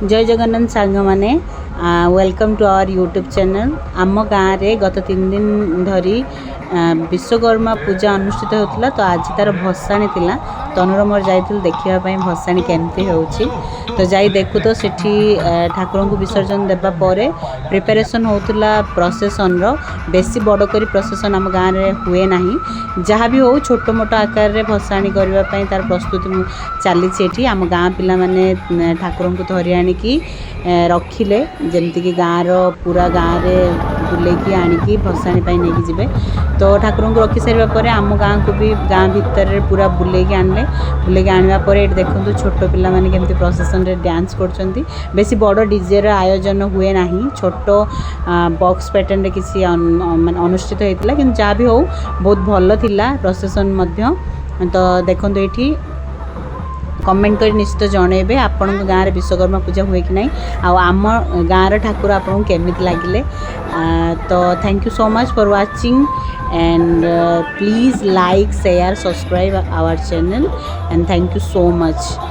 जय जगन्नाथ सांग मैंने welcome to our YouTube channel. आम गाँव में गत 3 दिन धरी विश्वकर्मा पूजा अनुष्ठित होता। तो आज तार भसाणी थिला तनुर मोर जाइथिल देखिया भसाणी केमती होउछि। तो जाई देखु तो सेठी ठाकुर को विसर्जन देबा परे प्रिपरेशन होतला प्रोसेसन रो। बेसी बड़ करी प्रोसेसन आम गाँव में हुए नाही, जहाँ भी हो छोट मोट आकार रे भसाणी करबा पई तार प्रस्तुति चली एठी। आम गाँ पिला माने ठाकुर को धरी आनिकी रखिले जमती कि गाँव पूरा गाँव में बुलेकी आनिकी भसाणी पाई नहीं जीवे। तो ठाकुर को रखी सारे पर आम गाँ को भी गाँ भितर पूरा बुलेकी आनले। बुलेकी आनवा पर ये देखो छोट पिला माने केमती प्रोसेसन रे डांस करछंती। बेसी बड़ डीजे रो आयोजन हुए नाही, छोट बॉक्स पैटर्न रे किसी अनुष्ठित होइतिला, किंतु जा भी हो बहुत भल थिला प्रोसेसन मध्य। तो देखो एठी कमेंट कर निश्चित जनइबे आपण गाँव में विश्वकर्मा पूजा हुए कि नहीं, आम गाँव ठाकुर आपको केमिति लगिले। तो thank you so much for watching and please like share subscribe our channel and thank you so much.